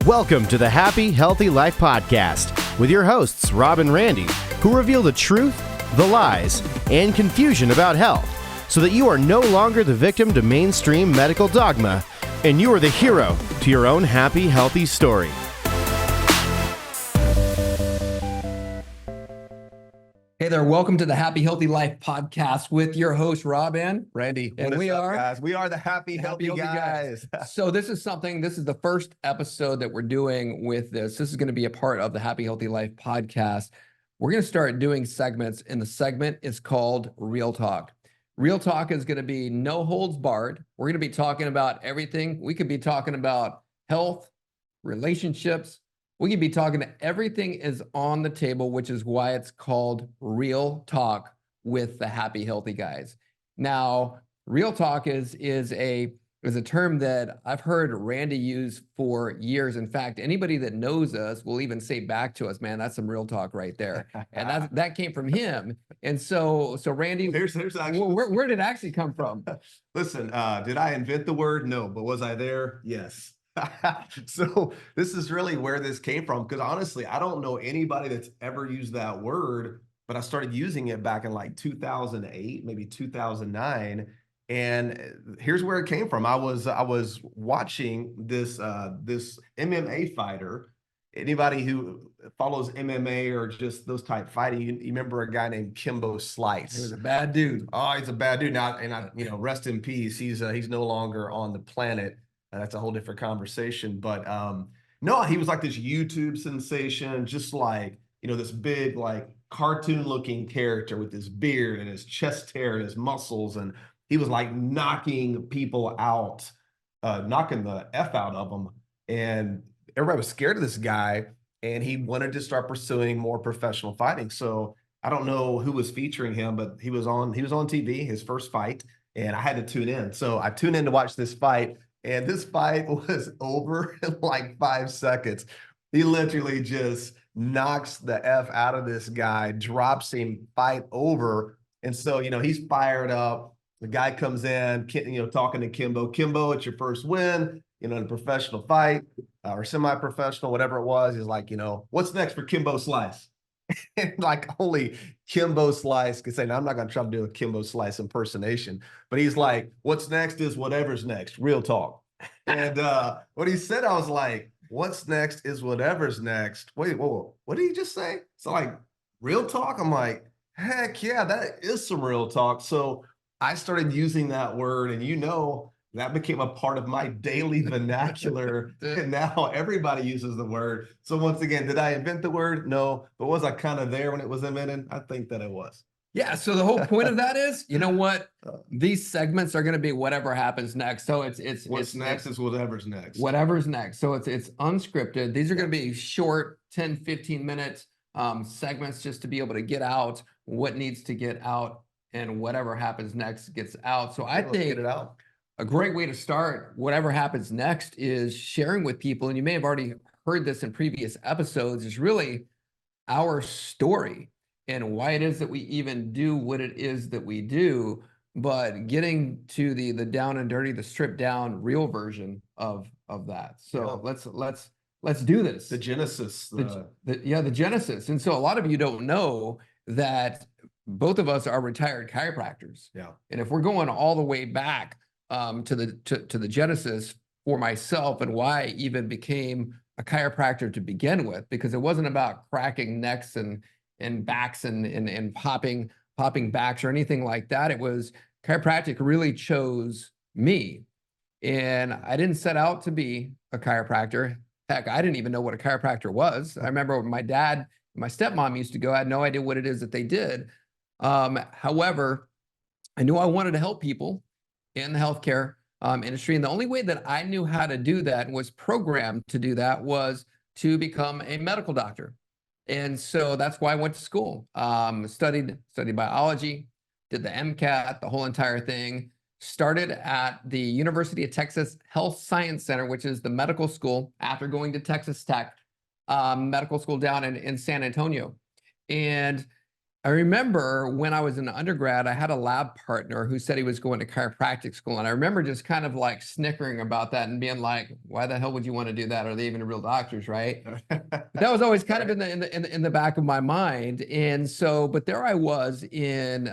Welcome to the Happy, Healthy Life Podcast with your hosts, Rob and Randy, who reveal the truth, the lies, and confusion about health so that you are no longer the victim to mainstream medical dogma and you are the hero to your own happy, healthy story. Hey there, welcome to the Happy Healthy Life Podcast with your host, Rob and Randy. And we are guys. We are the Happy Healthy guys. So this is the first episode that we're doing with this. This is going to be a part of the Happy Healthy Life Podcast. We're going to start doing segments, and the segment is called Real Talk. Real Talk is going to be no holds barred. We're going to be talking about everything. We could be talking about health, relationships. We could be talking to everything is on the table, which is why it's called Real Talk with the Happy Healthy Guys. Now, Real Talk is a term that I've heard Randy use for years. In fact, anybody that knows us will even say back to us, "Man, that's some real talk right there." And that came from him. And so Randy, Here's actually, where did it actually come from? Listen, did I invent the word? No, but was I there? Yes. So this is really where this came from, because honestly, I don't know anybody that's ever used that word, but I started using it back in like 2008, maybe 2009. And here's where it came from. I was watching this MMA fighter. Anybody who follows MMA or just those type fighting, you remember a guy named Kimbo Slice. He was a bad dude. Oh, he's a bad dude now, and rest in peace. He's no longer on the planet. That's a whole different conversation. But no, he was like this YouTube sensation, just like, this big, like cartoon looking character with his beard and his chest hair and his muscles. And he was like knocking people out, knocking the F out of them. And everybody was scared of this guy, and he wanted to start pursuing more professional fighting. So I don't know who was featuring him, but he was on TV, his first fight, and I had to tune in. So I tuned in to watch this fight. And this fight was over in like 5 seconds. He literally just knocks the F out of this guy, drops him, fight over. And so, he's fired up. The guy comes in, talking to Kimbo. Kimbo, it's your first win, in a professional fight or semi-professional, whatever it was. He's like, what's next for Kimbo Slice? And like only Kimbo Slice could say, now I'm not going to try to do a Kimbo Slice impersonation, but he's like, what's next is whatever's next, real talk. And what he said, I was like, what's next is whatever's next. Wait, whoa, what did he just say? So like, real talk? I'm like, heck yeah, that is some real talk. So I started using that word, and that became a part of my daily vernacular. And now everybody uses the word. So once again, did I invent the word? No. But was I kind of there when it was invented? I think that it was. Yeah. So the whole point of that is, you know what? These segments are going to be whatever happens next. So it's next is whatever's next. Whatever's next. So it's unscripted. These are going to be short 10, 15 minute segments just to be able to get out what needs to get out, and whatever happens next gets out. So I think get it out. A great way to start whatever happens next is sharing with people, and you may have already heard this in previous episodes, is really our story and why it is that we even do what it is that we do, but getting to the down and dirty, the stripped down real version of that. So let's do this. The genesis. The genesis. And so a lot of you don't know that both of us are retired chiropractors. Yeah. And if we're going all the way back to the genesis for myself and why I even became a chiropractor to begin with, because it wasn't about cracking necks and backs and popping backs or anything like that. It was chiropractic really chose me. And I didn't set out to be a chiropractor. Heck, I didn't even know what a chiropractor was. I remember my dad and my stepmom used to go. I had no idea what it is that they did. However, I knew I wanted to help people in the healthcare industry. And the only way that I knew how to do that, was programmed to do that, was to become a medical doctor. And so that's why I went to school, studied biology, did the MCAT, the whole entire thing, started at the University of Texas Health Science Center, which is the medical school after going to Texas Tech medical school down in San Antonio. And I remember when I was in undergrad, I had a lab partner who said he was going to chiropractic school. And I remember just kind of like snickering about that and being like, why the hell would you want to do that? Are they even real doctors, right? But that was always kind of in the back of my mind. And so, but there I was in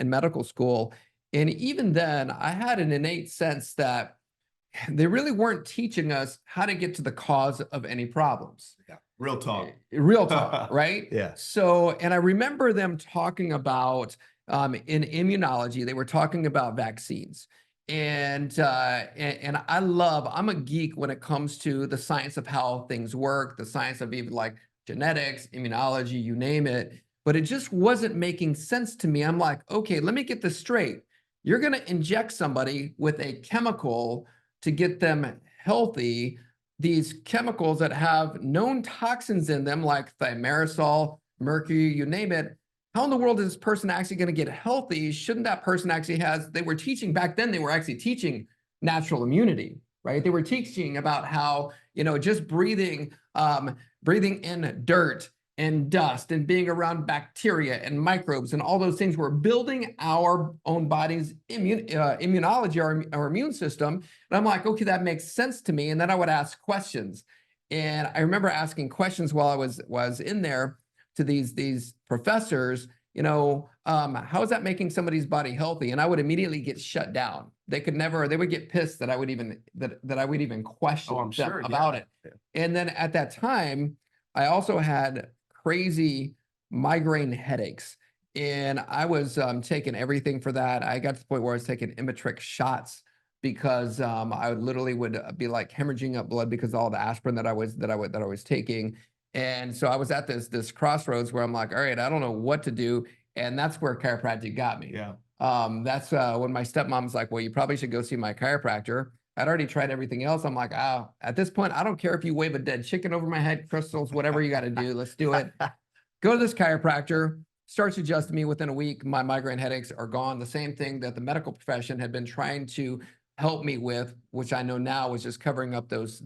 medical school. And even then, I had an innate sense that they really weren't teaching us how to get to the cause of any problems. Yeah. Real talk. Real talk, right? Yeah. So, and I remember them talking about in immunology, they were talking about vaccines. And I'm a geek when it comes to the science of how things work, the science of even like genetics, immunology, you name it. But it just wasn't making sense to me. I'm like, okay, let me get this straight. You're going to inject somebody with a chemical to get them healthy, these chemicals that have known toxins in them, like thimerosal, mercury, you name it. How in the world is this person actually going to get healthy? Shouldn't that person actually they were teaching back then, they were actually teaching natural immunity, right? They were teaching about how, just breathing in dirt and dust and being around bacteria and microbes and all those things. We're building our own body's immunology, our immune system. And I'm like, okay, that makes sense to me. And then I would ask questions. And I remember asking questions while I was in there to these professors, how is that making somebody's body healthy? And I would immediately get shut down. They would get pissed that I would even question them about it. Yeah. And then at that time, I also had crazy migraine headaches. And I was taking everything for that. I got to the point where I was taking Imitrex shots because I would be like hemorrhaging up blood because of all the aspirin that I was taking. And so I was at this crossroads where I'm like, all right, I don't know what to do. And that's where chiropractic got me. Yeah. That's when my stepmom's like, well, you probably should go see my chiropractor. I'd already tried everything else. I'm like, at this point, I don't care if you wave a dead chicken over my head, crystals, whatever you got to do. Let's do it. Go to this chiropractor, starts adjusting me within a week. My migraine headaches are gone. The same thing that the medical profession had been trying to help me with, which I know now was just covering up those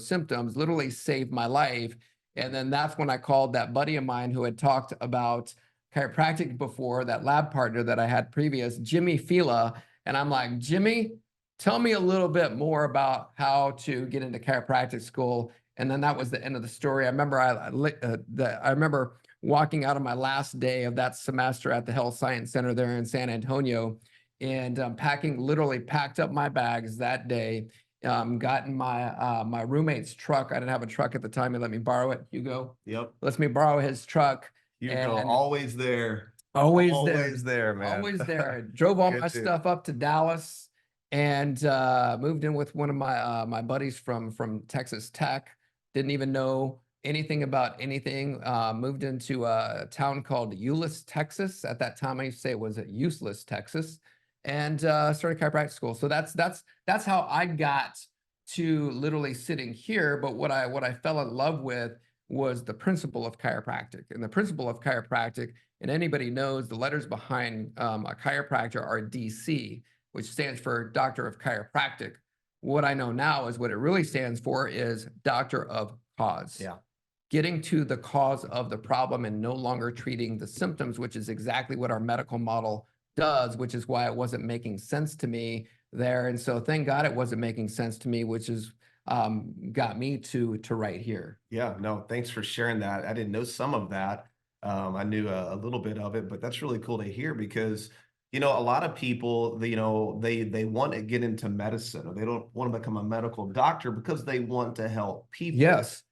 symptoms, literally saved my life. And then that's when I called that buddy of mine who had talked about chiropractic before, that lab partner that I had previous, Jimmy Fila. And I'm like, Jimmy, tell me a little bit more about how to get into chiropractic school. And then that was the end of the story. I remember I remember walking out of my last day of that semester at the Health Science Center there in San Antonio, and literally packed up my bags that day. Got in my roommate's truck. I didn't have a truck at the time. He let me borrow it. Hugo. Yep. Lets me borrow his truck. Hugo, always there. Always there, man. Always there. I drove all my stuff up to Dallas and moved in with one of my buddies from Texas Tech. Didn't even know anything about anything. Moved into a town called Euless, Texas. At that time, I used to say it was useless, Texas, and started chiropractic school. So that's how I got to literally sitting here. But what I fell in love with was the principle of chiropractic. And the principle of chiropractic, and anybody knows the letters behind a chiropractor are DC, which stands for Doctor of Chiropractic. What I know now is what it really stands for is Doctor of Cause. Yeah. Getting to the cause of the problem and no longer treating the symptoms, which is exactly what our medical model does, which is why it wasn't making sense to me there. And so thank God it wasn't making sense to me, which is got me to right here. Yeah, no, thanks for sharing that. I didn't know some of that. I knew a little bit of it, but that's really cool to hear because, a lot of people, they want to get into medicine or they don't want to become a medical doctor because they want to help people. Yes.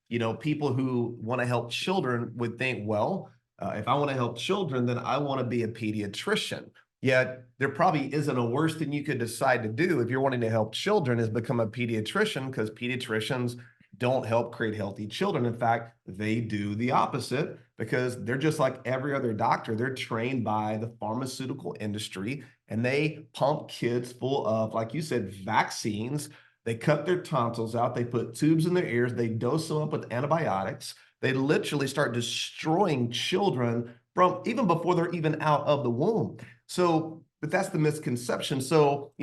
People who want to help children would think, well, if I want to help children, then I want to be a pediatrician. Yet there probably isn't a worse thing you could decide to do if you're wanting to help children is become a pediatrician, because pediatricians don't help create healthy children. In fact, they do the opposite because they're just like every other doctor. They're trained by the pharmaceutical industry and they pump kids full of, like you said, vaccines. They cut their tonsils out. They put tubes in their ears. They dose them up with antibiotics. They literally start destroying children from even before they're even out of the womb. So, but that's the misconception. So,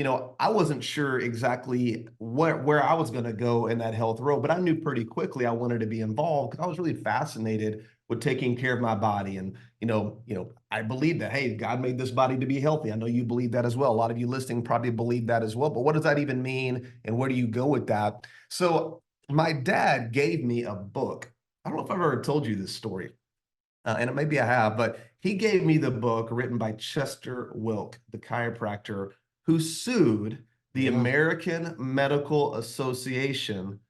I wasn't sure exactly where I was going to go in that health road, but I knew pretty quickly I wanted to be involved because I was really fascinated with taking care of my body. And, I believe that, hey, God made this body to be healthy. I know you believe that as well. A lot of you listening probably believe that as well. But what does that even mean? And where do you go with that? So my dad gave me a book. I don't know if I've ever told you this story, and maybe I have, but he gave me the book written by Chester Wilk, the chiropractor who sued the American Medical Association.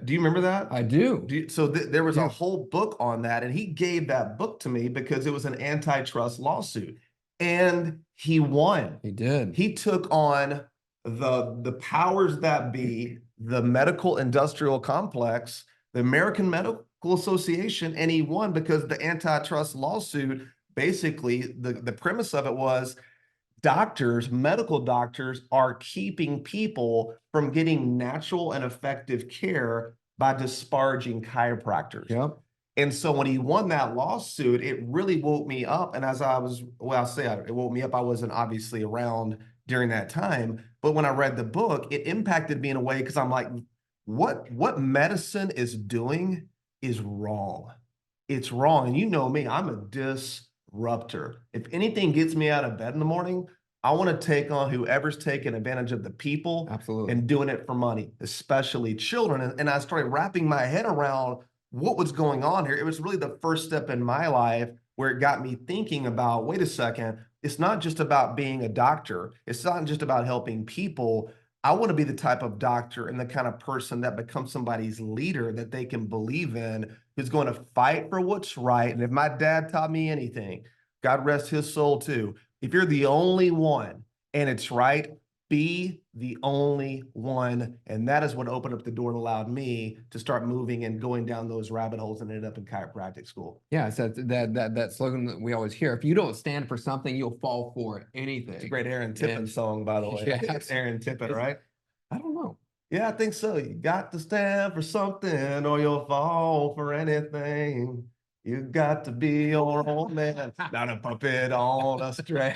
Do you remember that? I do. So there was a whole book on that, and he gave that book to me because it was an antitrust lawsuit, and he won. He did. He took on the powers that be, the medical industrial complex, the American Medical Association, and he won because the antitrust lawsuit, basically the premise of it was doctors, medical doctors, are keeping people from getting natural and effective care by disparaging chiropractors. Yep. And so when he won that lawsuit, it really woke me up. And as I was, it woke me up. I wasn't obviously around during that time, but when I read the book, it impacted me in a way because I'm like, what medicine is doing is wrong. It's wrong. And you know me, I'm a disruptor. If anything gets me out of bed in the morning, I want to take on whoever's taking advantage of the people. Absolutely. And doing it for money, especially children. And I started wrapping my head around what was going on here. It was really the first step in my life where it got me thinking about, wait a second, it's not just about being a doctor. It's not just about helping people. I want to be the type of doctor and the kind of person that becomes somebody's leader that they can believe in, who's going to fight for what's right. And if my dad taught me anything, God rest his soul too, if you're the only one and it's right, be the only one. And that is what opened up the door and allowed me to start moving and going down those rabbit holes and ended up in chiropractic school. Yeah, it's that slogan that we always hear. If you don't stand for something, you'll fall for anything. It's a great Aaron Tippin song, by the way. Yeah, I think it's Aaron Tippin, right? I don't know. Yeah, I think so. You got to stand for something or you'll fall for anything. You got to be your own man, not a puppet on a string.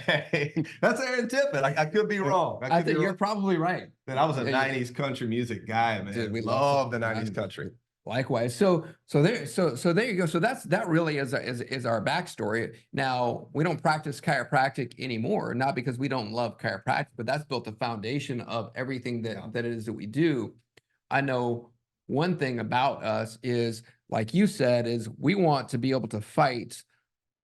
That's Aaron Tippin. I could be wrong. I think you're probably right. Man, I was a 90s country music guy, man. Dude, we love the 90s country. Likewise. So there you go. So that really is our backstory. Now, we don't practice chiropractic anymore, not because we don't love chiropractic, but that's built the foundation of everything that it is that we do. I know one thing about us is, like you said, is we want to be able to fight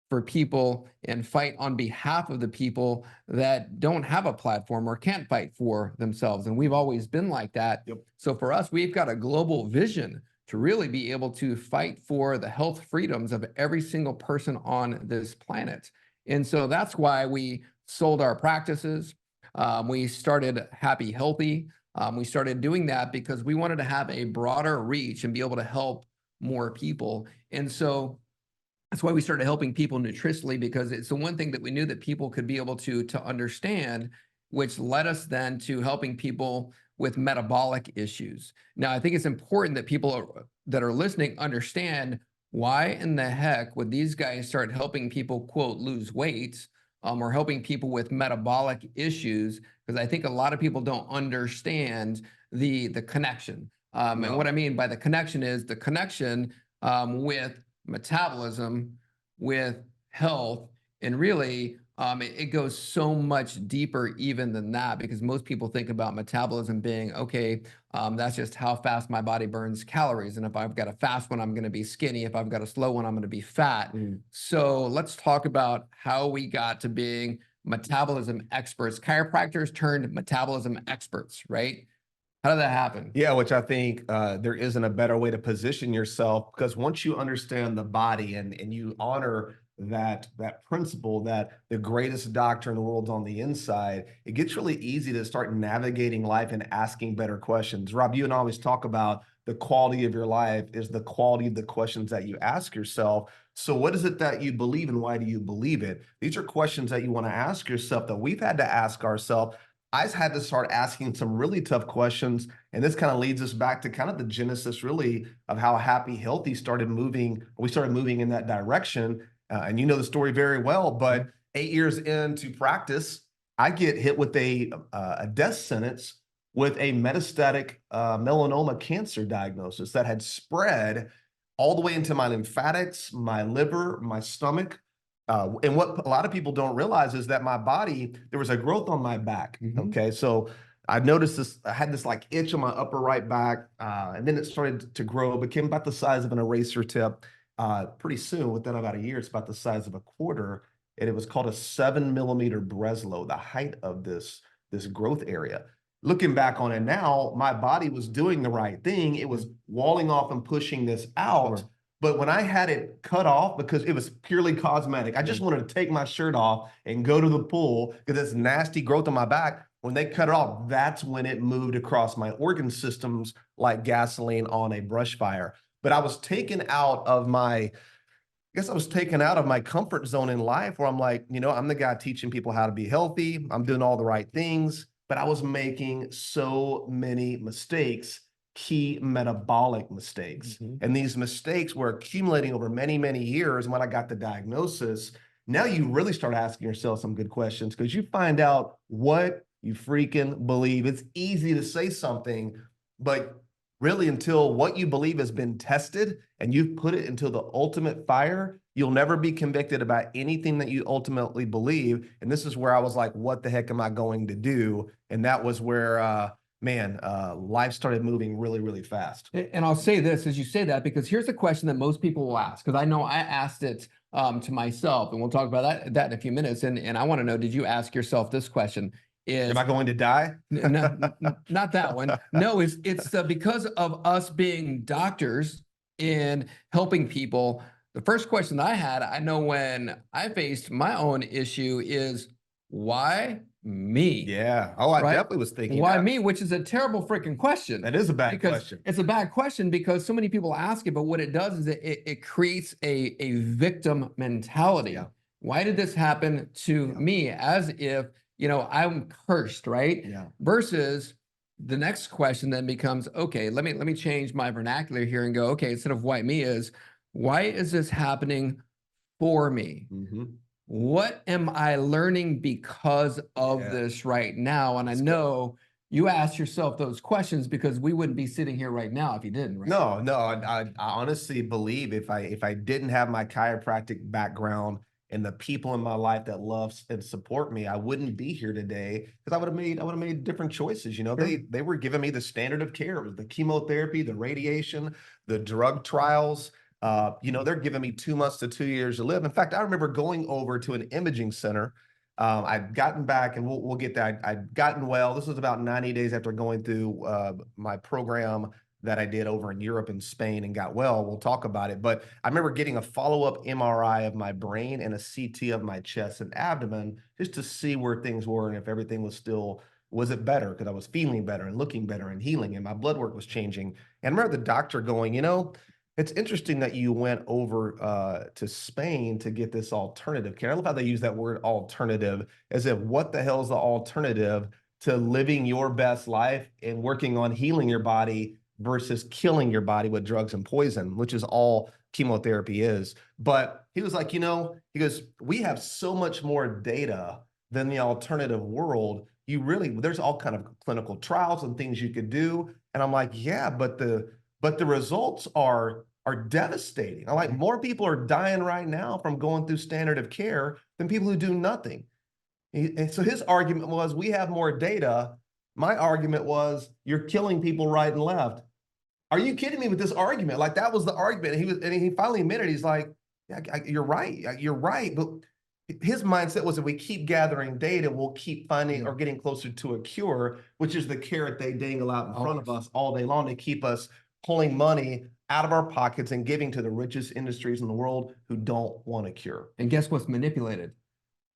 for people and fight on behalf of the people that don't have a platform or can't fight for themselves. And we've always been like that. Yep. So for us, we've got a global vision to really be able to fight for the health freedoms of every single person on this planet. And so that's why we sold our practices. We started Happy Healthy. We started doing that because we wanted to have a broader reach and be able to help more people. And so that's why we started helping people nutritionally, because it's the one thing that we knew that people could be able to understand, which led us then to helping people with metabolic issues. Now, I think it's important that people that are listening understand why in the heck would these guys start helping people, quote, lose weight, or helping people with metabolic issues, because I think a lot of people don't understand the connection. And what I mean by the connection is the connection with metabolism, with health, and really it goes so much deeper even than that, because most people think about metabolism being, okay, that's just how fast my body burns calories. And if I've got a fast one, I'm going to be skinny. If I've got a slow one, I'm going to be fat. So let's talk about how we got to being metabolism experts, chiropractors turned metabolism experts, right? How did that happen? Yeah, which I think there isn't a better way to position yourself, because once you understand the body and you honor that principle that the greatest doctor in the world's on the inside, it gets really easy to start navigating life and asking better questions. Rob, you and I always talk about the quality of your life is the quality of the questions that you ask yourself. So what is it that you believe and why do you believe it? These are questions that you want to ask yourself that we've had to ask ourselves. I had to start asking some really tough questions. And this kind of leads us back to kind of the genesis really of how Happy Healthy started moving. We started moving in that direction. And you know the story very well, but 8 years into practice, I get hit with a death sentence with a metastatic melanoma cancer diagnosis that had spread all the way into my lymphatics, my liver, my stomach. And what a lot of people don't realize is that my body, there was a growth on my back. Okay. So I noticed this, I had this like itch on my upper right back. And then it started to grow, became about the size of an eraser tip. Pretty soon, within about a year, it's about the size of a quarter. And it was called a 7 millimeter Breslow, the height of this growth area. Looking back on it now, my body was doing the right thing. It was walling off and pushing this out. Sure. But when I had it cut off, because it was purely cosmetic, I just wanted to take my shirt off and go to the pool because this nasty growth on my back. When they cut it off, that's when it moved across my organ systems like gasoline on a brush fire. But I was taken out of my comfort zone in life where I'm like, I'm the guy teaching people how to be healthy. I'm doing all the right things, but I was making so many mistakes, key metabolic mistakes. And these mistakes were accumulating over many, many years. And when I got the diagnosis, now you really start asking yourself some good questions because you find out what you freaking believe. It's easy to say something, but really until what you believe has been tested and you've put it into the ultimate fire, you'll never be convicted about anything that you ultimately believe. And this is where I was like, what the heck am I going to do? And that was where, life started moving really, really fast. And I'll say this as you say that, because here's the question that most people will ask, because I know I asked it to myself, and we'll talk about that in a few minutes. And I want to know, did you ask yourself this question? Am I going to die? No, not that one. No, it's because of us being doctors and helping people. The first question that I had, I know when I faced my own issue is, why me? Yeah. Oh, I definitely was thinking why me, which is a terrible freaking question. That is a bad question. It's a bad question because so many people ask it, but what it does is it creates a victim mentality. Yeah. Why did this happen to me? As if, I'm cursed, right? Yeah. Versus the next question then becomes, okay, let me change my vernacular here and go, okay, instead of why me is, why is this happening for me? What am I learning because of this right now? And I know you ask yourself those questions because we wouldn't be sitting here right now if you didn't, right? No, I honestly believe if I didn't have my chiropractic background and the people in my life that love and support me, I wouldn't be here today because I would have made different choices. Sure. They were giving me the standard of care. It was the chemotherapy, the radiation, the drug trials. They're giving me 2 months to 2 years to live. In fact, I remember going over to an imaging center. I'd gotten back, and we'll get that. I'd gotten well. This was about 90 days after going through my program that I did over in Europe and Spain and got well. We'll talk about it. But I remember getting a follow-up MRI of my brain and a CT of my chest and abdomen just to see where things were and if everything was it better, because I was feeling better and looking better and healing and my blood work was changing. And I remember the doctor going, it's interesting that you went over to Spain to get this alternative care. I love how they use that word alternative as if what the hell is the alternative to living your best life and working on healing your body versus killing your body with drugs and poison, which is all chemotherapy is. But he was like, he goes, we have so much more data than the alternative world. There's all kind of clinical trials and things you could do. And I'm like, yeah, but the results are devastating. I'm like, more people are dying right now from going through standard of care than people who do nothing. And so his argument was, we have more data. My argument was, you're killing people right and left. Are you kidding me with this argument? Like, that was the argument. And he finally admitted, he's like, yeah, you're right. You're right. But his mindset was, if we keep gathering data, we'll keep finding or getting closer to a cure, which is the carrot they dangle out in front of us all day long to keep us pulling money out of our pockets and giving to the richest industries in the world who don't want a cure. And guess what's manipulated?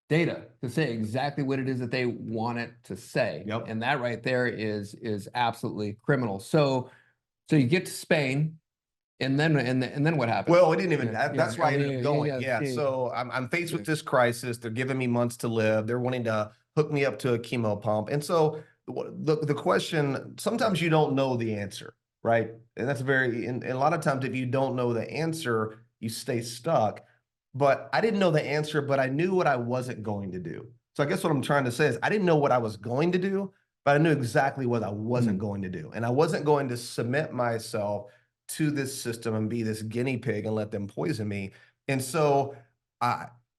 Data to say exactly what it is that they want it to say. Yep. And that right there is absolutely criminal. So you get to Spain, and then what happens? Well, it didn't even. That's why I ended up going. Yeah. So I'm faced with this crisis. They're giving me months to live. They're wanting to hook me up to a chemo pump. And so the question, sometimes you don't know the answer, right? And that's and a lot of times if you don't know the answer, you stay stuck. But I didn't know the answer, but I knew what I wasn't going to do. So I guess what I'm trying to say is I didn't know what I was going to do, but I knew exactly what I wasn't going to do. And I wasn't going to submit myself to this system and be this guinea pig and let them poison me. And so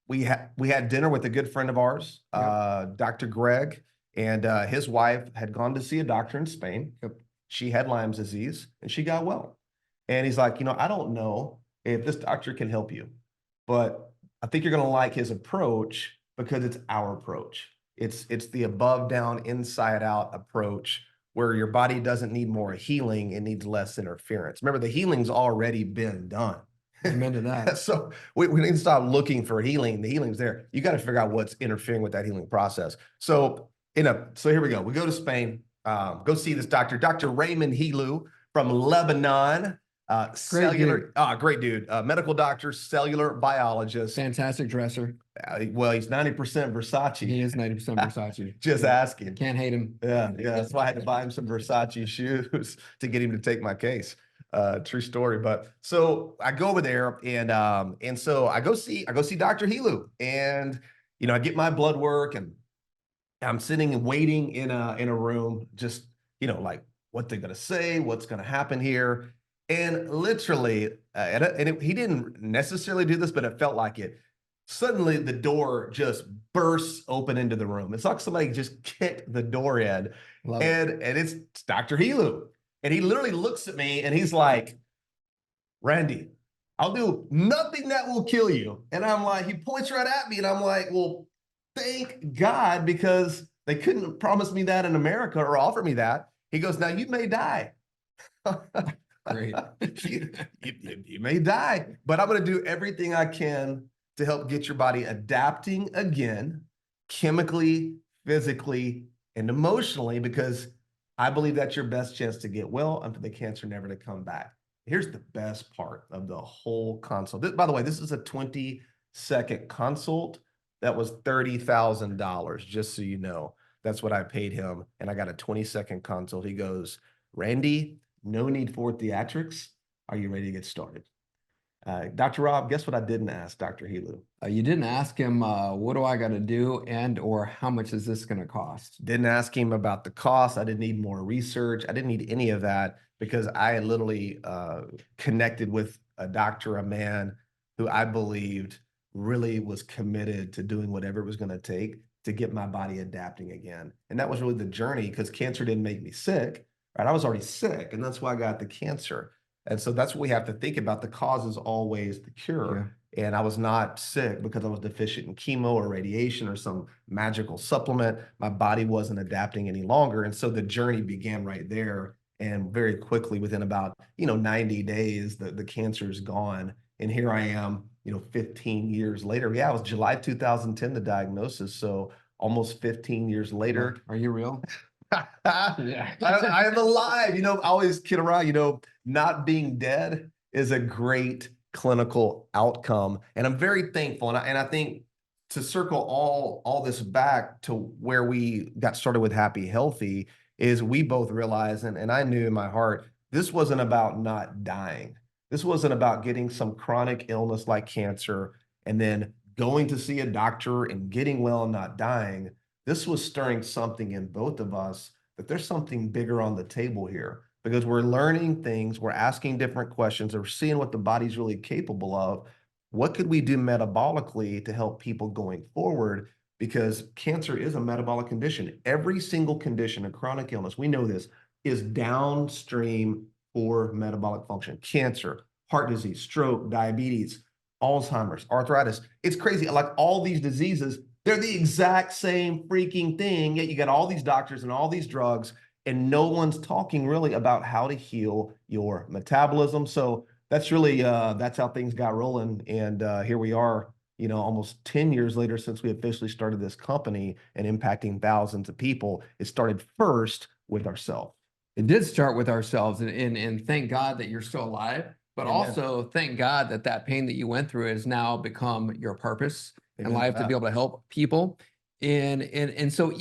we had dinner with a good friend of ours, Dr. Greg, and his wife had gone to see a doctor in Spain. She had Lyme's disease and she got well. And he's like, I don't know if this doctor can help you, but I think you're going to like his approach because it's our approach. It's the above, down, inside out approach where your body doesn't need more healing. It needs less interference. Remember, the healing's already been done. Amen to that. So we need to stop looking for healing. The healing's there. You got to figure out what's interfering with that healing process. So here we go. We go to Spain, go see this doctor, Dr. Raymond Hilou from Lebanon. Great dude. Medical doctor, cellular biologist. Fantastic dresser. Well, he's 90% Versace. He is 90% Versace. Just asking. Can't hate him. Yeah. That's why I had to buy him some Versace shoes to get him to take my case. True story. But so I go over there and so I go see Dr. Hilou, and I get my blood work, and I'm sitting and waiting in a room, just like what they're gonna say, what's gonna happen here. And literally, he didn't necessarily do this, but it felt like it. Suddenly, the door just bursts open into the room. It's like somebody just kicked the door in, and it's Dr. Hilou. And he literally looks at me and he's like, Randy, I'll do nothing that will kill you. And I'm like, he points right at me, and I'm like, well, thank God, because they couldn't promise me that in America or offer me that. He goes, now you may die. Great. you may die, but I'm going to do everything I can to help get your body adapting again, chemically, physically, and emotionally, because I believe that's your best chance to get well and for the cancer never to come back. Here's the best part of the whole consult. By the way, this is a 20-second consult that was $30,000, just so you know. That's what I paid him, and I got a 20-second consult. He goes, Randy, no need for theatrics. Are you ready to get started? Dr. Rob, guess what I didn't ask Dr. Hilou? You didn't ask him, what do I got to do, and or how much is this going to cost? Didn't ask him about the cost. I didn't need more research. I didn't need any of that, because I had literally connected with a doctor, a man who I believed really was committed to doing whatever it was going to take to get my body adapting again. And that was really the journey, because cancer didn't make me sick, right? I was already sick, and that's why I got the cancer. And so that's what we have to think about. The cause is always the cure. Yeah. And I was not sick because I was deficient in chemo or radiation or some magical supplement. My body wasn't adapting any longer. And so the journey began right there. And very quickly, within about 90 days, the cancer is gone. And here I am, 15 years later. Yeah, it was July 2010, the diagnosis. So almost 15 years later. Are you real? Yeah. I am alive. I always kid around, not being dead is a great clinical outcome. And I'm very thankful. And I think to circle all this back to where we got started with Happy Healthy is we both realized, and I knew in my heart, this wasn't about not dying. This wasn't about getting some chronic illness like cancer and then going to see a doctor and getting well and not dying. This was stirring something in both of us, that there's something bigger on the table here, because we're learning things, we're asking different questions, we're seeing what the body's really capable of. What could we do metabolically to help people going forward? Because cancer is a metabolic condition. Every single condition, a chronic illness, we know this, is downstream for metabolic function. Cancer, heart disease, stroke, diabetes, Alzheimer's, arthritis. It's crazy. Like all these diseases, they're the exact same freaking thing, yet you got all these doctors and all these drugs, and no one's talking really about how to heal your metabolism. So that's really, that's how things got rolling. And here we are, almost 10 years later since we officially started this company and impacting thousands of people. It started first with ourselves. It did start with ourselves, and thank God that you're still alive, but Amen. Also thank God that pain that you went through has now become your purpose in life to be able to help people. And so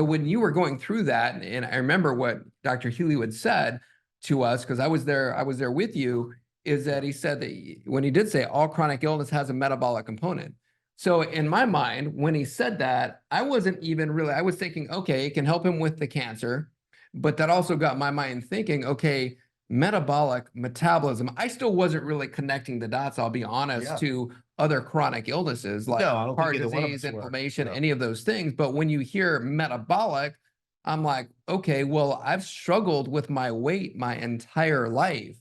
when you were going through that, and I remember what Dr. Hilou had said to us, because I was there with you, is that he said that when he did say all chronic illness has a metabolic component. So in my mind, when he said that, I wasn't even really, I was thinking, okay, it can help him with the cancer, but that also got my mind thinking, okay, metabolic metabolism. I still wasn't really connecting the dots, I'll be honest, Yeah. to other chronic illnesses like No, I don't heart think either one of disease, us were. inflammation, No. any of those things. But when you hear metabolic, I'm like, okay, well, I've struggled with my weight my entire life.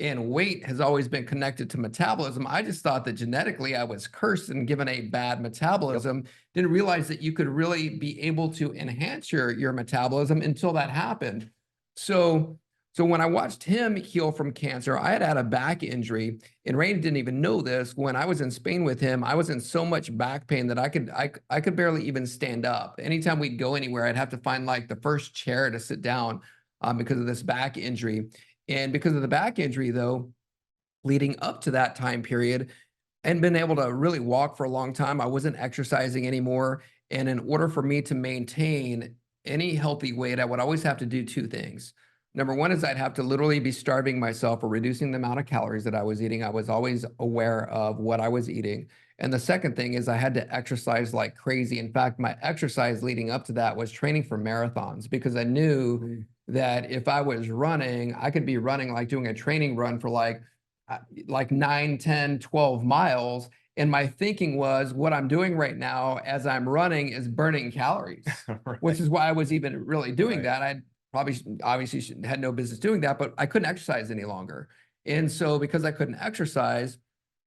And weight has always been connected to metabolism. I just thought that genetically I was cursed and given a bad metabolism. Didn't realize that you could really be able to enhance your metabolism until that happened. So when I watched him heal from cancer, I had a back injury, and Randy didn't even know this. When I was in Spain with him, I was in so much back pain that I could barely even stand up. Anytime we'd go anywhere, I'd have to find like the first chair to sit down because of this back injury. And because of the back injury, though, leading up to that time period, and been able to really walk for a long time. I wasn't exercising anymore. And in order for me to maintain any healthy weight, I would always have to do two things. Number one is I'd have to literally be starving myself or reducing the amount of calories that I was eating. I was always aware of what I was eating. And the second thing is I had to exercise like crazy. In fact, my exercise leading up to that was training for marathons because I knew that if I was running, I could be running like doing a training run for like 9, 10, 12 miles. And my thinking was what I'm doing right now as I'm running is burning calories, Right. which is why I was even really doing Right. that. I probably obviously had no business doing that, but I couldn't exercise any longer. And so because I couldn't exercise,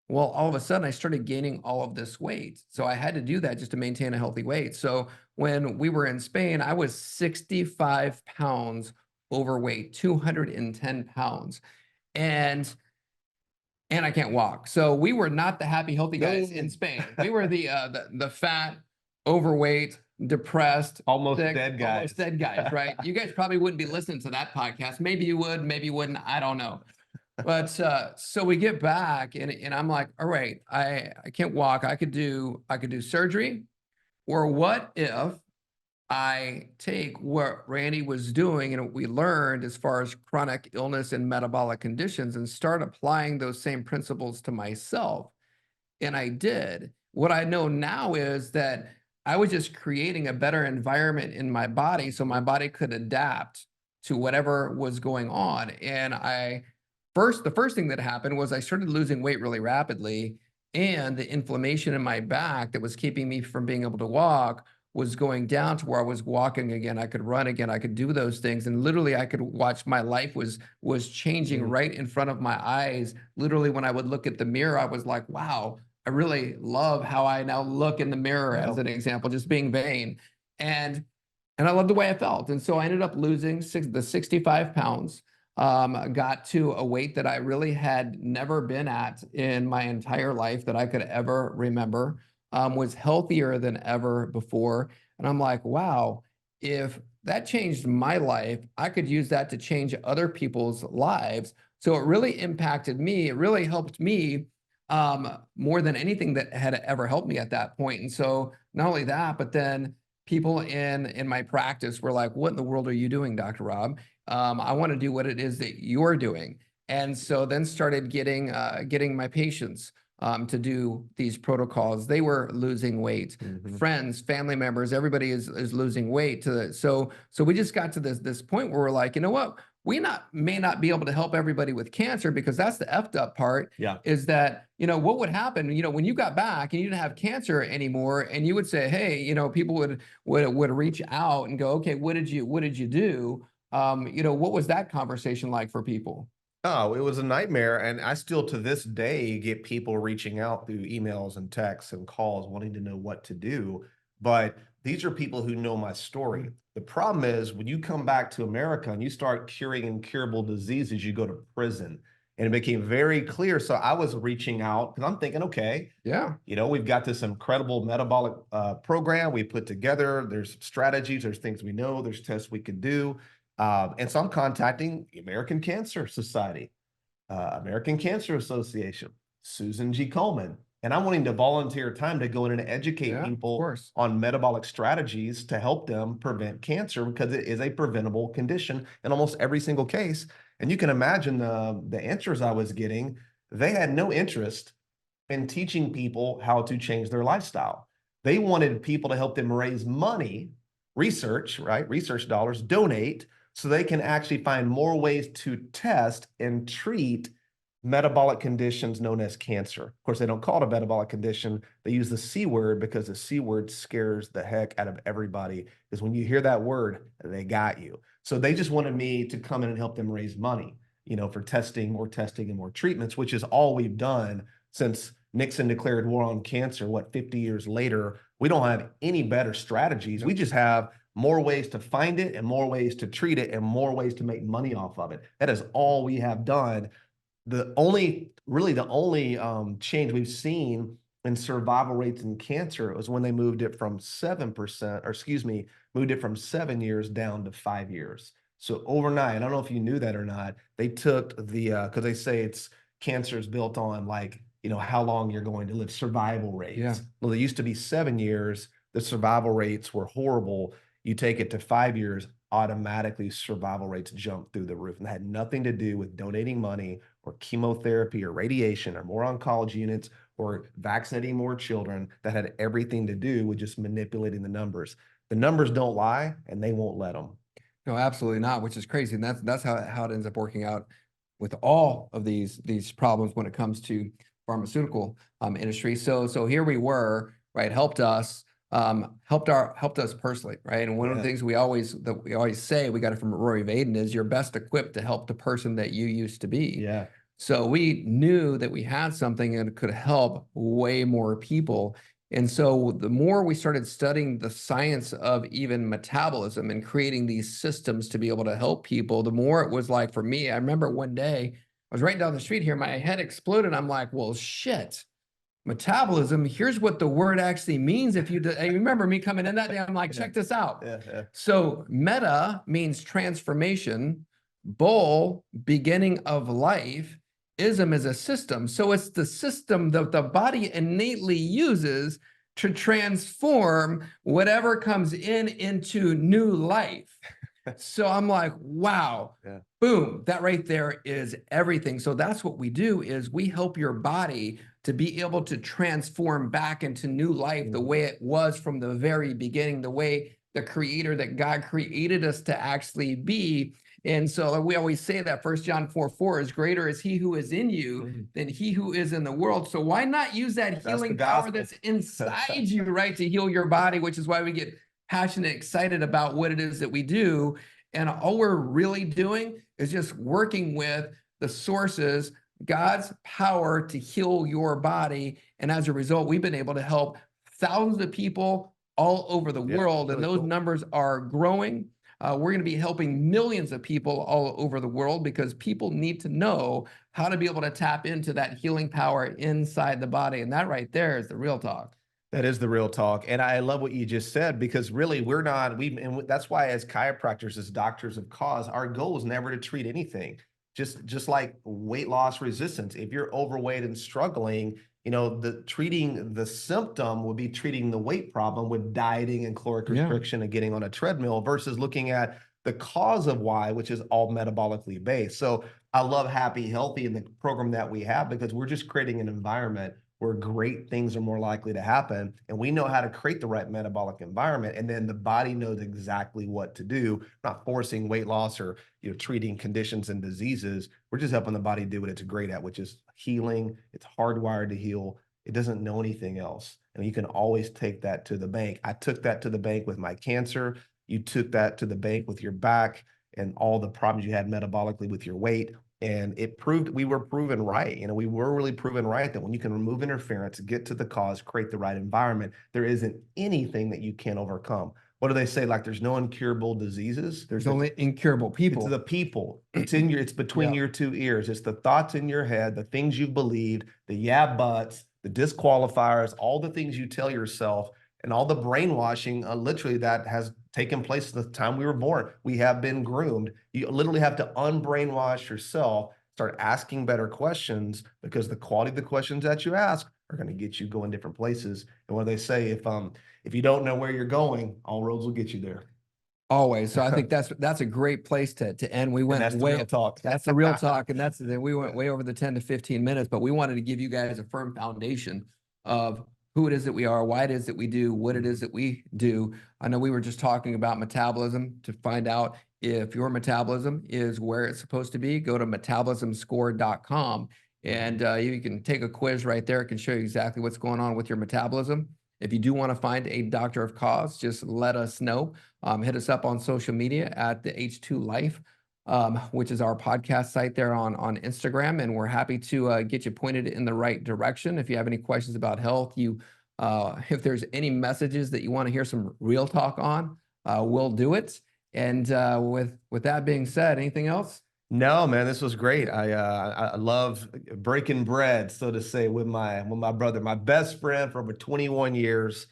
well, all of a sudden I started gaining all of this weight. So I had to do that just to maintain a healthy weight. So when we were in Spain, I was 65 pounds overweight, 210 pounds. And I can't walk. So we were not the happy, healthy guys in Spain. We were the fat, overweight, depressed, Almost sick, dead guys. almost dead guys, right? You guys probably wouldn't be listening to that podcast. Maybe you would, maybe you wouldn't. I don't know. But so we get back and I'm like, all right, I can't walk. I could do surgery, or what if I take what Randy was doing and what we learned as far as chronic illness and metabolic conditions and start applying those same principles to myself. And I did. What I know now is that I was just creating a better environment in my body so my body could adapt to whatever was going on. And the first thing that happened was I started losing weight really rapidly, and the inflammation in my back that was keeping me from being able to walk was going down to where I was walking again. I could run again. I could do those things. And literally I could watch my life was changing right in front of my eyes. Literally, when I would look at the mirror, I was like, wow, I really love how I now look in the mirror, as an example, just being vain. And I loved the way I felt. And so I ended up losing the 65 pounds. Got to a weight that I really had never been at in my entire life that I could ever remember. Was healthier than ever before. And I'm like, wow, if that changed my life, I could use that to change other people's lives. So it really impacted me. It really helped me more than anything that had ever helped me at that point. And so not only that, but then people in my practice were like, what in the world are you doing, Dr. Rob? I want to do what it is that you're doing. And so then started getting my patients to do these protocols. They were losing weight. Friends, family members, everybody is losing weight. So we just got to this point where we're like, you know what? We may not be able to help everybody with cancer, because that's the effed up part. Yeah. Is that, what would happen, when you got back and you didn't have cancer anymore, and you would say, hey, people would reach out and go, okay, what did you do? What was that conversation like for people? Oh, it was a nightmare. And I still to this day get people reaching out through emails and texts and calls wanting to know what to do. But these are people who know my story. The problem is when you come back to America and you start curing incurable diseases, you go to prison. And it became very clear. So I was reaching out because I'm thinking, okay, Yeah. we've got this incredible metabolic program we put together. There's strategies, there's things we know, there's tests we could do. And so I'm contacting the American Cancer Society, American Cancer Association, Susan G. Komen, and I'm wanting to volunteer time to go in and educate people on metabolic strategies to help them prevent cancer, because it is a preventable condition in almost every single case. And you can imagine the answers I was getting. They had no interest in teaching people how to change their lifestyle. They wanted people to help them raise money, research, right? Research dollars, donate so they can actually find more ways to test and treat metabolic conditions known as cancer. Of course, they don't call it a metabolic condition. They use the C word because the C word scares the heck out of everybody. Because when you hear that word, they got you. So they just wanted me to come in and help them raise money, for testing and more treatments, which is all we've done since Nixon declared war on cancer, 50 years later. We don't have any better strategies. Nope. We just have more ways to find it and more ways to treat it and more ways to make money off of it. That is all we have done. The only change we've seen in survival rates in cancer was when they moved it from 7%, moved it from 7 years down to 5 years. So overnight, I don't know if you knew that or not, they took because they say cancer is built on how long you're going to live, survival rates. Yeah. Well, they used to be 7 years. The survival rates were horrible. You take it to 5 years, automatically survival rates jump through the roof. And that had nothing to do with donating money or chemotherapy or radiation or more oncology units or vaccinating more children. That had everything to do with just manipulating the numbers. The numbers don't lie, and they won't let them. No, absolutely not, which is crazy. And that's how it ends up working out with all of these problems when it comes to pharmaceutical industry. So here we were, right? Helped us personally, right? And one of the things we always say, we got it from Rory Vaden, is you're best equipped to help the person that you used to be. Yeah. So we knew that we had something and could help way more people. And so the more we started studying the science of even metabolism and creating these systems to be able to help people, the more it was like, for me, I remember one day I was right down the street here, my head exploded. I'm like, well, shit. Metabolism, here's what the word actually means. If you remember me coming in that day, I'm like, check this out. Yeah. So meta means transformation, bol, beginning of life, ism is a system. So it's the system that the body innately uses to transform whatever comes into new life. So I'm like, wow, boom, that right there is everything. So that's what we do, is we help your body to be able to transform back into new life the way it was from the very beginning, the way the creator that God created us to actually be. And so we always say that 1 John 4:4 is greater is he who is in you than he who is in the world. So why not use that healing power that's inside you, right, to heal your body, which is why we get passionate, excited about what it is that we do. And all we're really doing is just working with the sources, God's power to heal your body. And as a result, we've been able to help thousands of people all over the world. And those numbers are growing. We're going to be helping millions of people all over the world because people need to know how to be able to tap into that healing power inside the body. And that right there is the real talk. That is the real talk. And I love what you just said, because really and that's why as chiropractors, as doctors of cause, our goal is never to treat anything. Just like weight loss resistance. If you're overweight and struggling, treating the symptom would be treating the weight problem with dieting and caloric restriction and getting on a treadmill, versus looking at the cause of why, which is all metabolically based. So I love Happy Healthy and the program that we have, because we're just creating an environment where great things are more likely to happen. And we know how to create the right metabolic environment. And then the body knows exactly what to do. We're not forcing weight loss or treating conditions and diseases. We're just helping the body do what it's great at, which is healing. It's hardwired to heal. It doesn't know anything else. And you can always take that to the bank. I took that to the bank with my cancer. You took that to the bank with your back and all the problems you had metabolically with your weight. And we were proven right. We were really proven right that when you can remove interference, get to the cause, create the right environment, there isn't anything that you can't overcome. What do they say? Like, there's no incurable diseases. There's only incurable people. It's the people. It's between your two ears. It's the thoughts in your head, the things you've believed, the buts, the disqualifiers, all the things you tell yourself, and all the brainwashing literally that has taken place at the time we were born. We have been groomed. You literally have to unbrainwash yourself, start asking better questions, because the quality of the questions that you ask are going to get you going different places. And what they say, if you don't know where you're going, all roads will get you there. Always. So I think that's a great place to end. We went that's way the real talk. That's the real talk. And we went way over the 10 to 15 minutes, but we wanted to give you guys a firm foundation of who it is that we are, why it is that we do what it is that we do. I know we were just talking about metabolism. To find out if your metabolism is where it's supposed to be, go to metabolismscore.com, and you can take a quiz right there. It can show you exactly what's going on with your metabolism. If you do want to find a doctor of cause, just let us know. Hit us up on social media at the H2 Life, which is our podcast site there on Instagram. And we're happy to get you pointed in the right direction. If you have any questions about health, if there's any messages that you want to hear some real talk on, we'll do it. And with that being said, anything else? No, man, this was great. I love breaking bread, so to say, with my brother, my best friend for over 21 years.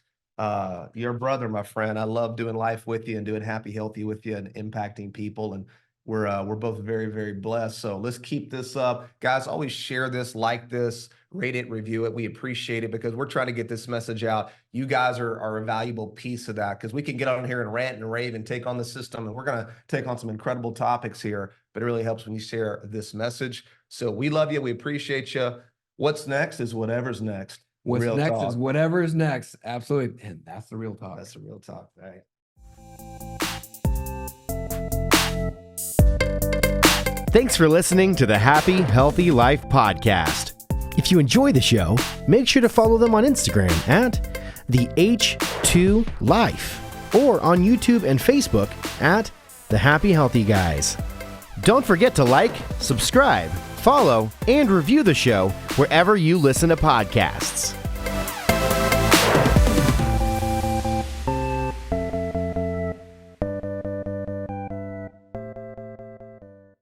Your brother, my friend. I love doing life with you and doing happy, healthy with you and impacting people. And we're both very, very blessed. So let's keep this up. Guys, always share this, like this, rate it, review it. We appreciate it because we're trying to get this message out. You guys are a valuable piece of that because we can get on here and rant and rave and take on the system. And we're going to take on some incredible topics here, but it really helps when you share this message. So we love you. We appreciate you. What's next is whatever's next. What's Real next talk. is whatever is next. Absolutely. And that's the real talk. That's the real talk. All right. Thanks for listening to the Happy Healthy Life podcast. If you enjoy the show, make sure to follow them on Instagram at the H2 Life or on YouTube and Facebook at the Happy Healthy Guys. Don't forget to like, subscribe, follow, and review the show wherever you listen to podcasts.